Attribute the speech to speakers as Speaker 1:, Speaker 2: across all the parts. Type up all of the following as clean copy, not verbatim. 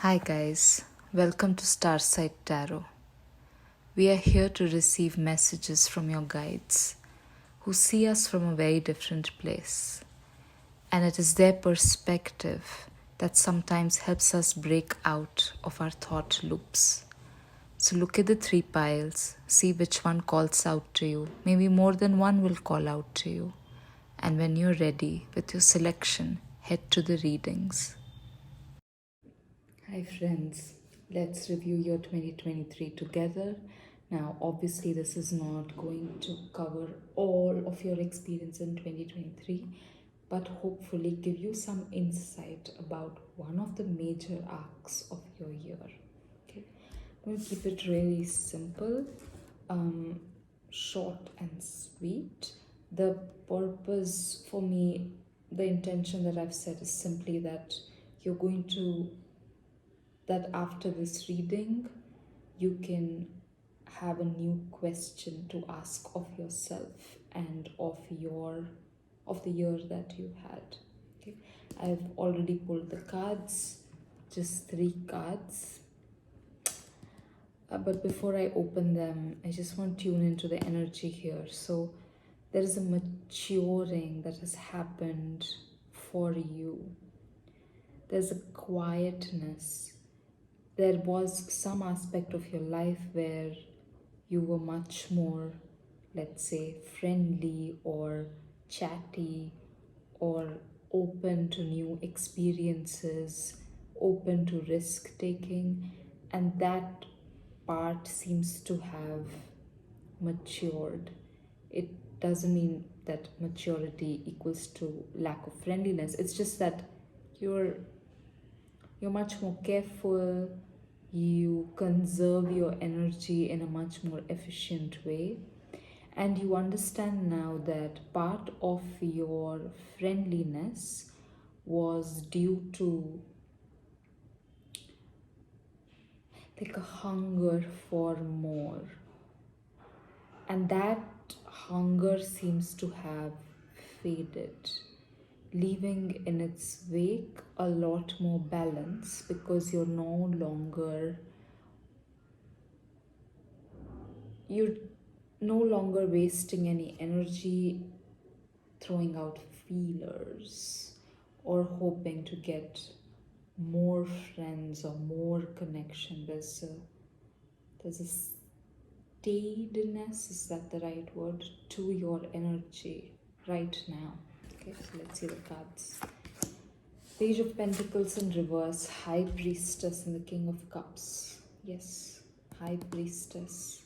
Speaker 1: Hi, guys. Welcome to Starsight Tarot. We are here to receive messages from your guides who see us from a very different place. And it is their perspective that sometimes helps us break out of our thought loops. So look at the three piles, see which one calls out to you. Maybe more than one will call out to you. And when you're ready with your selection, head to the readings. Hi, friends. Let's review your 2023 together. Now, obviously, this is not going to cover all of your experience in 2023, but hopefully give you some insight about one of the major arcs of your year. Okay, I'm going to keep it really simple, um, short and sweet. The purpose for me, the intention that I've set is simply that you're going to that after this reading, you can have a new question to ask of yourself and of the year that you had. Okay, I've already pulled the cards, just three cards. But before I open them, I just want to tune into the energy here. So there is a maturing that has happened for you. There's a quietness. There was some aspect of your life where you were much more, let's say, friendly or chatty or open to new experiences, open to risk taking, and that part seems to have matured. It doesn't mean that maturity equals to lack of friendliness. It's just that you're you're much more careful, you conserve your energy in a much more efficient way, and you understand now that part of your friendliness was due to like a hunger for more, and that hunger seems to have faded, leaving in its wake a lot more balance because you're no longer wasting any energy throwing out feelers or hoping to get more friends or more connection. There's a steadiness, is that the right word, to your energy right now. Okay, so let's see the cards. Page of Pentacles in reverse, High Priestess and the King of Cups. Yes, High Priestess.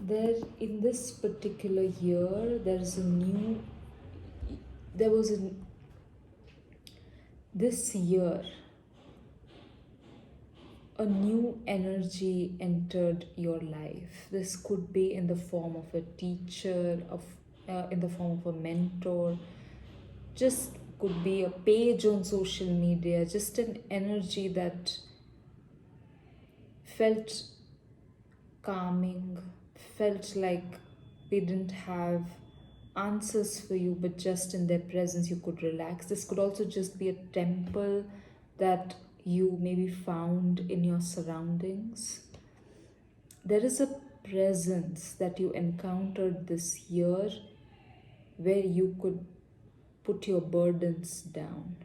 Speaker 1: There, in this particular year, there was a this year a new energy entered your life. This could be in the form of a teacher, in the form of a mentor, just could be a page on social media, just an energy that felt calming, felt like they didn't have answers for you, but just in their presence you could relax. This could also just be a temple that you maybe found in your surroundings. There is a presence that you encountered this year where you could put your burdens down.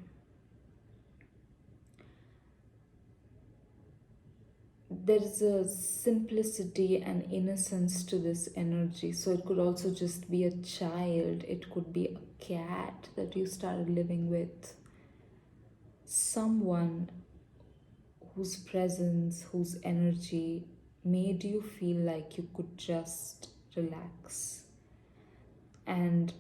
Speaker 1: There is a simplicity and innocence to this energy. So it could also just be a child, it could be a cat that you started living with, someone whose presence, whose energy made you feel like you could just relax. And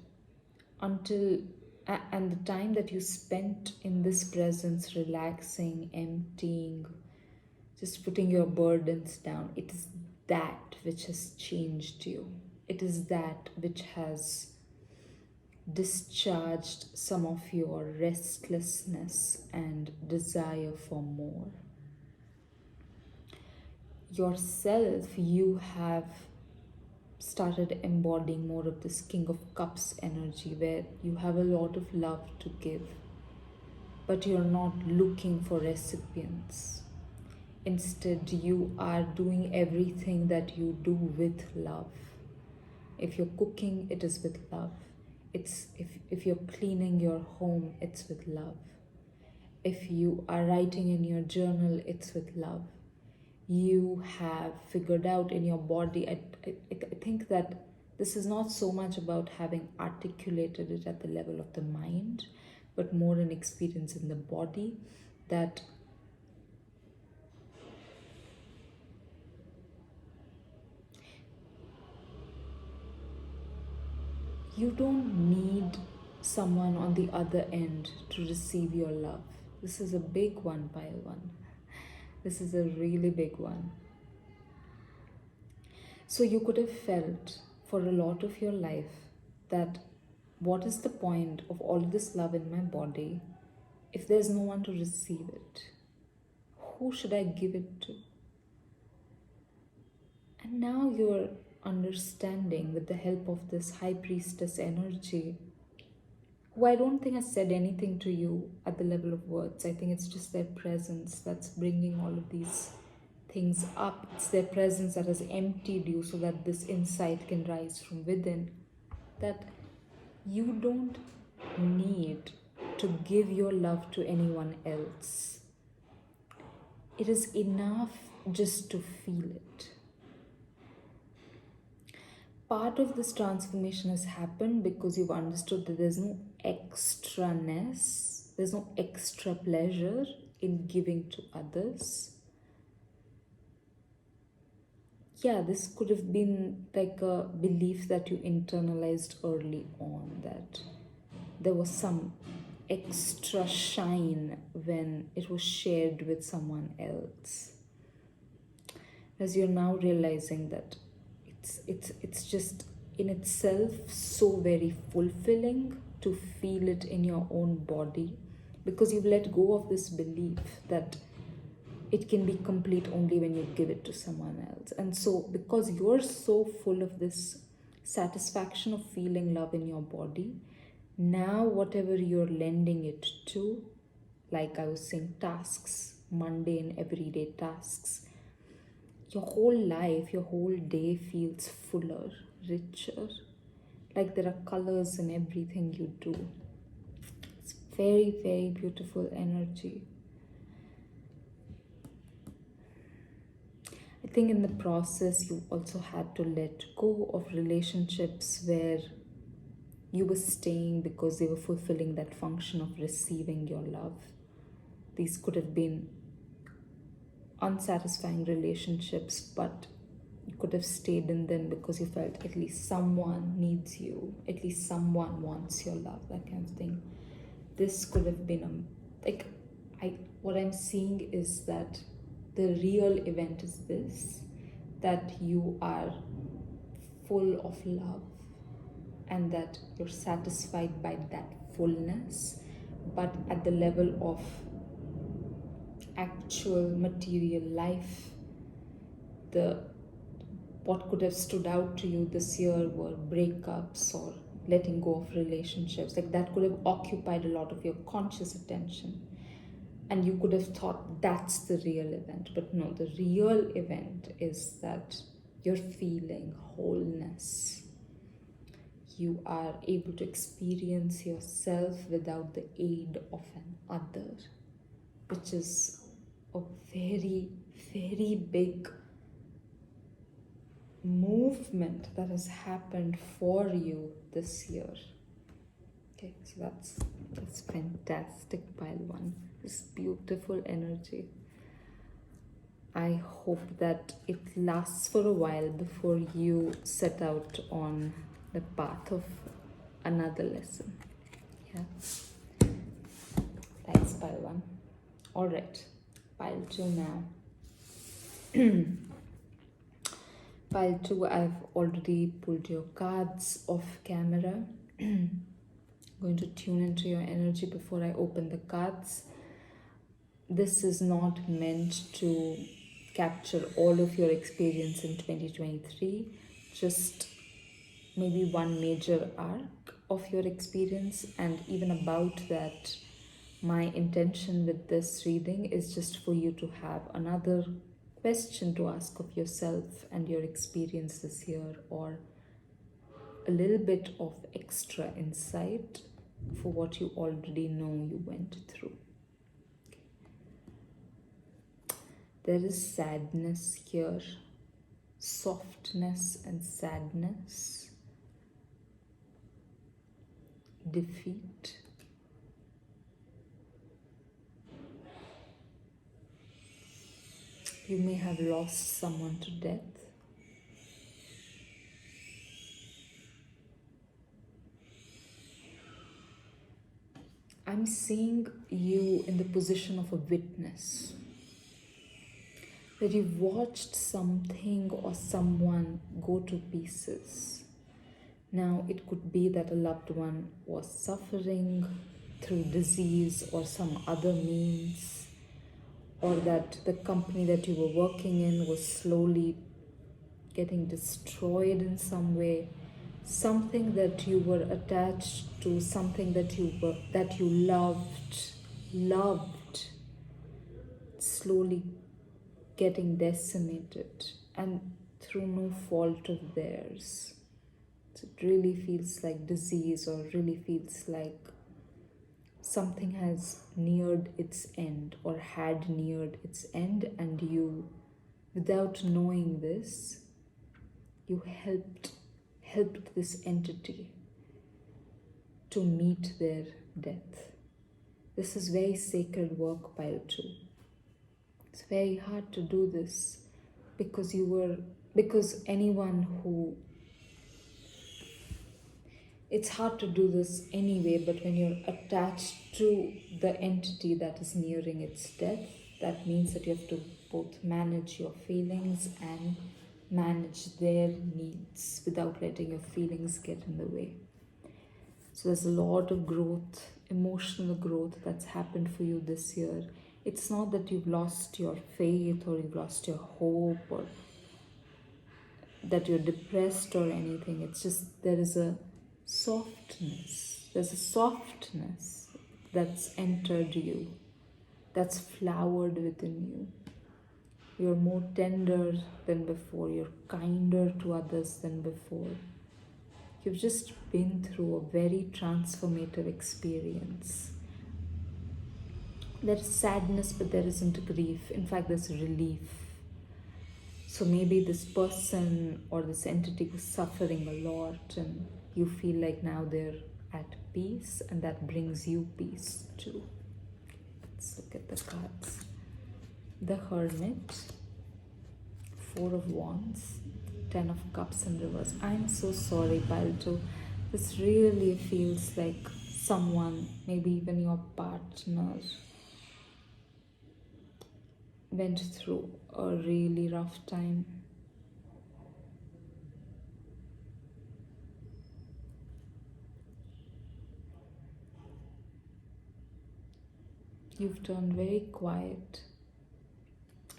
Speaker 1: until and the time that you spent in this presence, relaxing, emptying, just putting your burdens down, it is that which has changed you. It is that which has discharged some of your restlessness and desire for more. Yourself, you have started embodying more of this King of Cups energy where you have a lot of love to give. but you're not looking for recipients. Instead, you are doing everything that you do with love. If you're cooking, it is with love. If you're cleaning your home, it's with love. If you are writing in your journal, it's with love. You have figured out in your body. I think that this is not so much about having articulated it at the level of the mind, but more an experience in the body, that you don't need someone on the other end to receive your love. This is a big one, pile one. This is a really big one. So you could have felt for a lot of your life that what is the point of all this love in my body if there's no one to receive it? Who should I give it to? And now you're understanding, with the help of this high priestess energy, who I don't think has said anything to you at the level of words. I think it's just their presence that's bringing all of these things up. It's their presence that has emptied you so that this insight can rise from within. That you don't need to give your love to anyone else. It is enough just to feel it. Part of this transformation has happened because you've understood that there's no extraness, there's no extra pleasure in giving to others. Yeah, this could have been like a belief that you internalized early on, that there was some extra shine when it was shared with someone else. As you're now realizing that it's just in itself so very fulfilling to feel it in your own body, because you've let go of this belief that it can be complete only when you give it to someone else. And so because you're so full of this satisfaction of feeling love in your body, now whatever you're lending it to, like I was saying, tasks, mundane everyday tasks, your whole life, your whole day feels fuller, richer. Like there are colors in everything you do. It's very, very beautiful energy. I think in the process, you also had to let go of relationships where you were staying because they were fulfilling that function of receiving your love. These could have been unsatisfying relationships, but you could have stayed in them because you felt at least someone needs you, at least someone wants your love, that kind of thing. This could have been what I'm seeing is that the real event is this, that you are full of love and that you're satisfied by that fullness, but at the level of actual material life, what could have stood out to you this year were breakups or letting go of relationships. Like that could have occupied a lot of your conscious attention, and you could have thought that's the real event. But no, the real event is that you're feeling wholeness. You are able to experience yourself without the aid of an other, which is a very, very big movement that has happened for you this year. Okay, so that's fantastic, pile one. This beautiful energy. I hope that it lasts for a while before you set out on the path of another lesson. Yeah. Thanks, pile one. All right, pile two now. Pile two, I've already pulled your cards off camera. Going to tune into your energy before I open the cards. This is not meant to capture all of your experience in 2023, just maybe one major arc of your experience, and even about that, my intention with this reading is just for you to have another question to ask of yourself and your experience this year, or a little bit of extra insight for what you already know you went through. There is sadness here, softness and sadness, defeat. You may have lost someone to death. I'm seeing you in the position of a witness, that you've watched something or someone go to pieces. Now, it could be that a loved one was suffering through disease or some other means, or that the company that you were working in was slowly getting destroyed in some way. Something that you were attached to, something that you loved, slowly getting decimated, and through no fault of theirs. So it really feels like disease, or really feels like something has neared its end or had neared its end, and you, without knowing this, you helped this entity to meet their death. This is very sacred work, pile 2. It's very hard to do this because anyone who, it's hard to do this anyway, but when you're attached to the entity that is nearing its death, that means that you have to both manage your feelings and manage their needs without letting your feelings get in the way. So there's a lot of growth, emotional growth that's happened for you this year. It's not that you've lost your faith or you've lost your hope or that you're depressed or anything. It's just there is a softness. There's a softness that's entered you, that's flowered within you. You're more tender than before. You're kinder to others than before. You've just been through a very transformative experience. There's sadness, but there isn't grief. In fact, there's relief. So maybe this person or this entity was suffering a lot, and you feel like now they're at peace, and that brings you peace too. Let's look at the cards. The Hermit, 4 of Wands, 10 of Cups in reverse. I'm so sorry, pile 2. This really feels like someone, maybe even your partner, went through a really rough time. You've turned very quiet.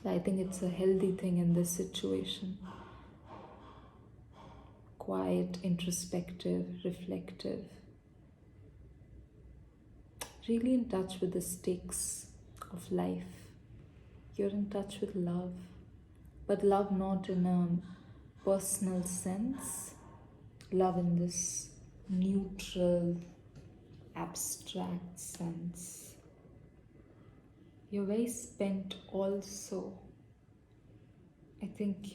Speaker 1: I think it's a healthy thing in this situation. Quiet, introspective, reflective. Really in touch with the stakes of life. You're in touch with love, but love not in a personal sense. Love in this neutral, abstract sense. You're very spent also. I think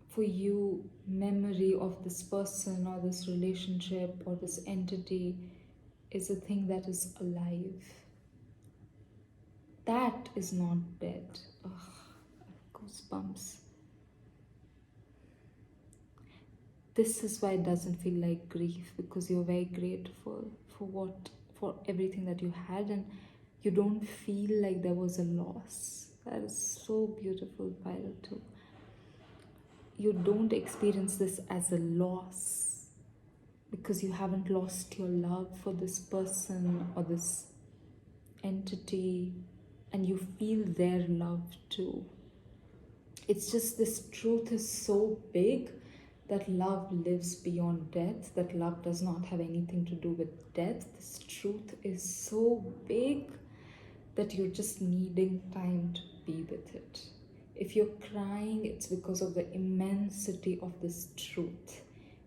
Speaker 1: for you, memory of this person or this relationship or this entity is a thing that is alive. That is not dead. Ugh, goosebumps. This is why it doesn't feel like grief, because you're very grateful for everything that you had, and you don't feel like there was a loss. That is so beautiful, pile 2. You don't experience this as a loss because you haven't lost your love for this person or this entity, and you feel their love too. It's just this truth is so big that love lives beyond death, that love does not have anything to do with death. This truth is so big that you're just needing time to be with it. If you're crying, it's because of the immensity of this truth.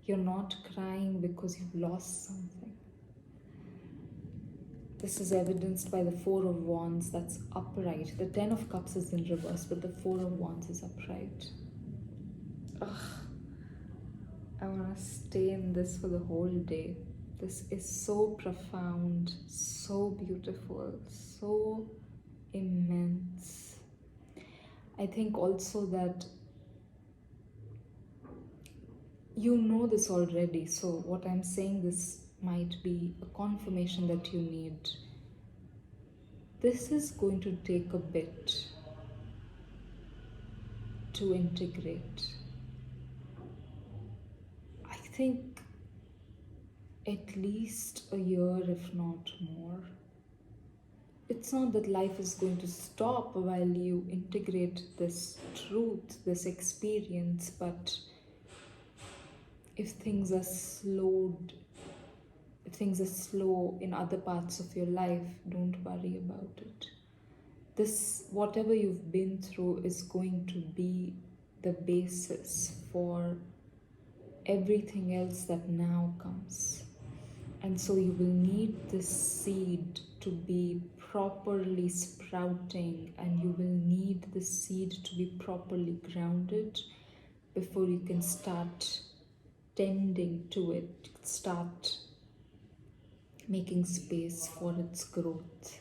Speaker 1: You're not crying because you've lost something. This is evidenced by the Four of Wands that's upright. The Ten of Cups is in reverse, but the Four of Wands is upright. Ugh. I want to stay in this for the whole day. This is so profound, so beautiful, so immense. I think also that you know this already, so what I'm saying, this might be a confirmation that you need. This is going to take a bit to integrate. I think at least a year, if not more. It's not that life is going to stop while you integrate this truth, this experience, but if things are slow in other parts of your life, don't worry about it. This, whatever you've been through, is going to be the basis for everything else that now comes. And so you will need this seed to be properly sprouting, and you will need the seed to be properly grounded before you can start tending to it, start making space for its growth.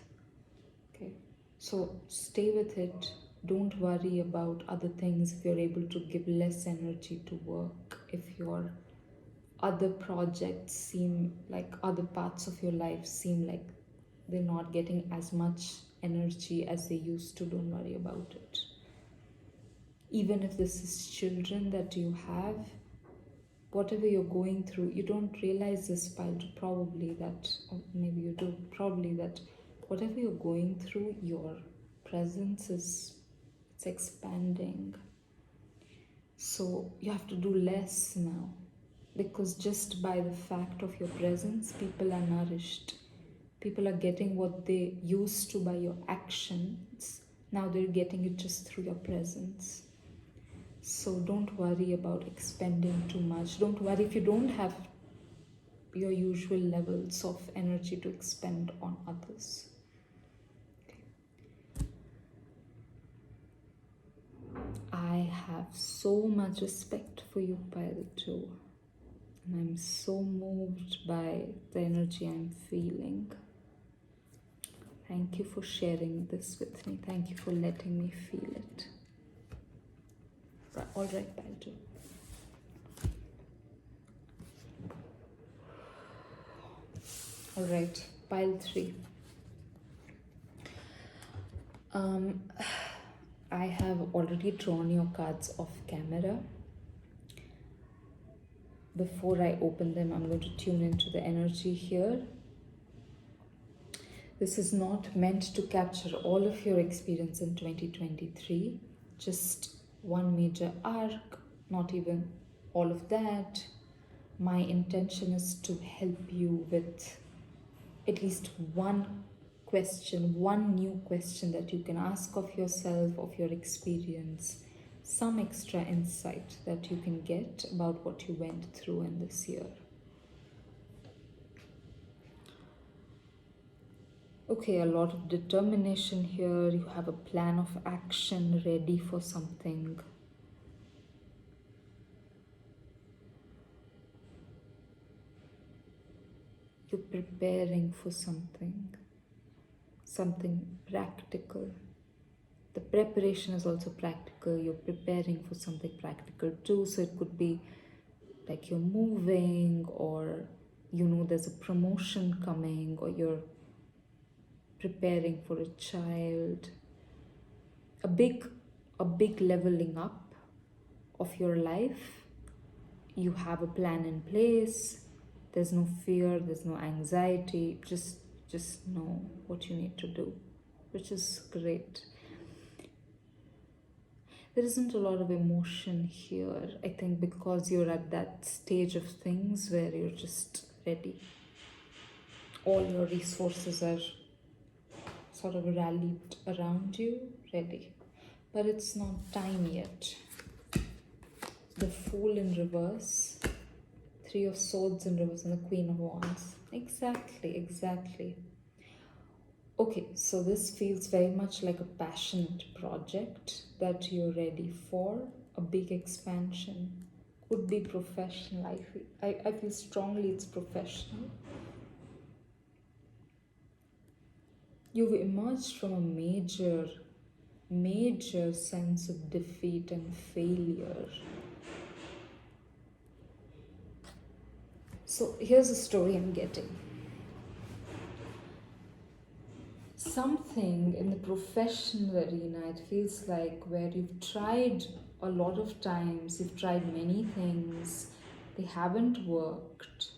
Speaker 1: Okay, so stay with it. Don't worry about other things. If you're able to give less energy to work, if your other projects seem like, other parts of your life seem like they're not getting as much energy as they used to, don't worry about it. Even if this is children that you have, whatever you're going through, you don't realize this, probably that, or maybe you do, probably that whatever you're going through, your presence is, it's expanding. So you have to do less now, because just by the fact of your presence, people are nourished. People are getting what they used to by your actions. Now they're getting it just through your presence. So don't worry about expending too much. Don't worry if you don't have your usual levels of energy to expend on others. I have so much respect for you, Pile 2. And I'm so moved by the energy I'm feeling. Thank you for sharing this with me. Thank you for letting me feel it. All right, Pile 2. All right, Pile 3. I have already drawn your cards off camera. Before I open them, I'm going to tune into the energy here. This is not meant to capture all of your experience in 2023, just one major arc, not even all of that. My intention is to help you with at least one question, one new question that you can ask of yourself, of your experience, some extra insight that you can get about what you went through in this year. Okay, a lot of determination here. You have a plan of action ready for something. You're preparing for something practical. The preparation is also practical. You're preparing for something practical too. So it could be like you're moving, or you know there's a promotion coming, or you're preparing for a child. A big leveling up of your life. You have a plan in place. There's no fear, there's no anxiety. Just know what you need to do, which is great. There isn't a lot of emotion here, I think, because you're at that stage of things where you're just ready. All your resources are sort of rallied around you, ready. But it's not time yet. The Fool in reverse, Three of Swords in reverse, and the Queen of Wands. Exactly. Okay, so this feels very much like a passionate project that you're ready for, a big expansion. Could be professional. I feel strongly it's professional. You've emerged from a major sense of defeat and failure. So here's a story I'm getting. Something in the professional arena, it feels like, where you've tried a lot of times, you've tried many things, they haven't worked.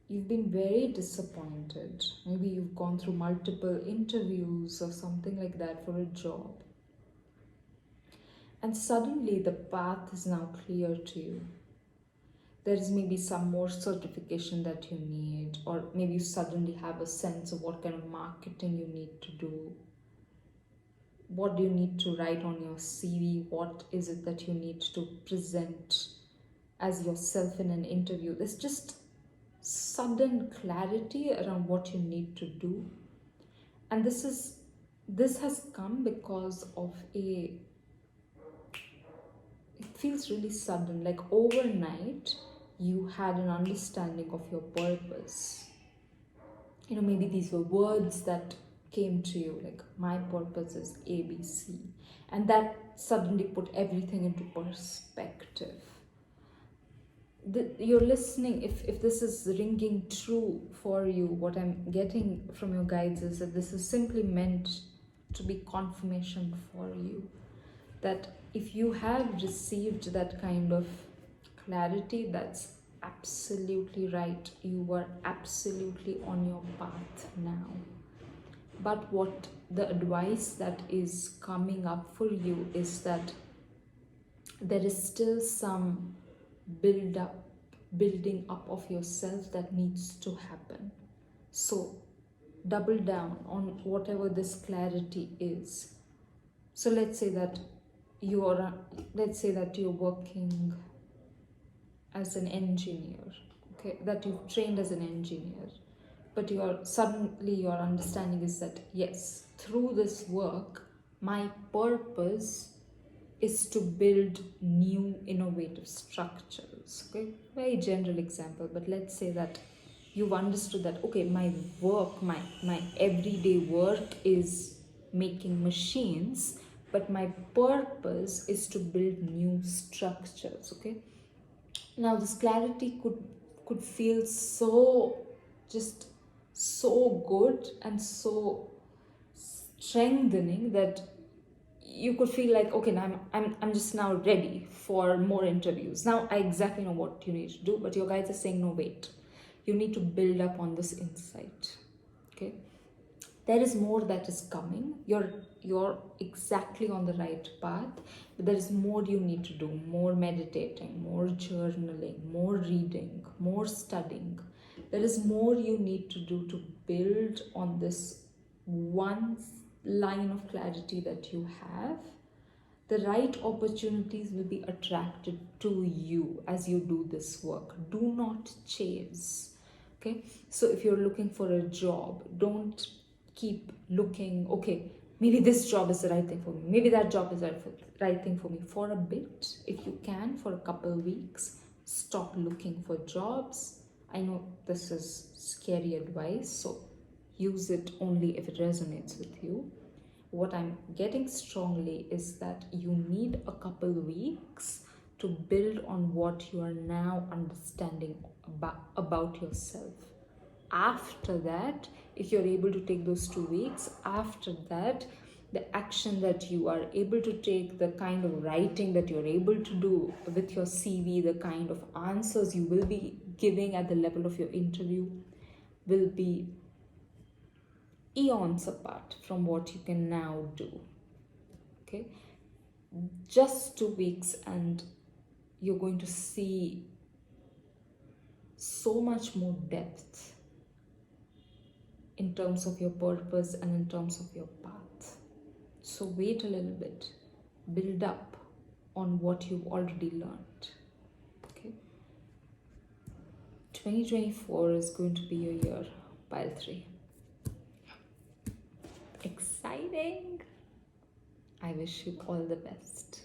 Speaker 1: You've been very disappointed. Maybe you've gone through multiple interviews or something like that for a job. And suddenly the path is now clear to you. There is maybe some more certification that you need, or maybe you suddenly have a sense of what kind of marketing you need to do. What do you need to write on your CV? What is it that you need to present as yourself in an interview? There's just sudden clarity around what you need to do. And this has come because of it feels really sudden, like overnight you had an understanding of your purpose. Maybe these were words that came to you, like, my purpose is ABC, and that suddenly put everything into perspective. You're listening, if this is ringing true for you, what I'm getting from your guides is that this is simply meant to be confirmation for you, that if you have received that kind of clarity, that's absolutely right. You are absolutely on your path now. But what the advice that is coming up for you is that there is still some building up of yourself that needs to happen. So double down on whatever this clarity is. So let's say that you're working as an engineer, okay, that you've trained as an engineer, but your understanding is that, yes, through this work my purpose is to build new innovative structures. Okay, very general example, but let's say that you've understood that, okay, my work, my everyday work is making machines, but my purpose is to build new structures. Okay, now this clarity could feel just so good and so strengthening that you could feel like, okay, now I'm just now ready for more interviews. Now I exactly know what you need to do, but your guides are saying, no, wait, you need to build up on this insight. Okay, there is more that is coming. You're exactly on the right path, but there is more you need to do. More meditating, more journaling, more reading, more studying. There is more you need to do to build on this one line of clarity that you have. The right opportunities will be attracted to you as you do this work. Do not chase. Okay, so if you're looking for a job, don't keep looking, okay, maybe this job is the right thing for me, maybe that job is the right thing for me. For a bit, if you can, for a couple of weeks, stop looking for jobs. I know this is scary advice, so use it only if it resonates with you. What I'm getting strongly is that you need a couple weeks to build on what you are now understanding about yourself. After that, if you're able to take those 2 weeks, after that, the action that you are able to take, the kind of writing that you're able to do with your CV, the kind of answers you will be giving at the level of your interview will be eons apart from what you can now do. Okay, just 2 weeks, and you're going to see so much more depth in terms of your purpose and in terms of your path. So wait a little bit, build up on what you've already learned. Okay, 2024 is going to be your year, pile 3. Exciting. I wish you all the best.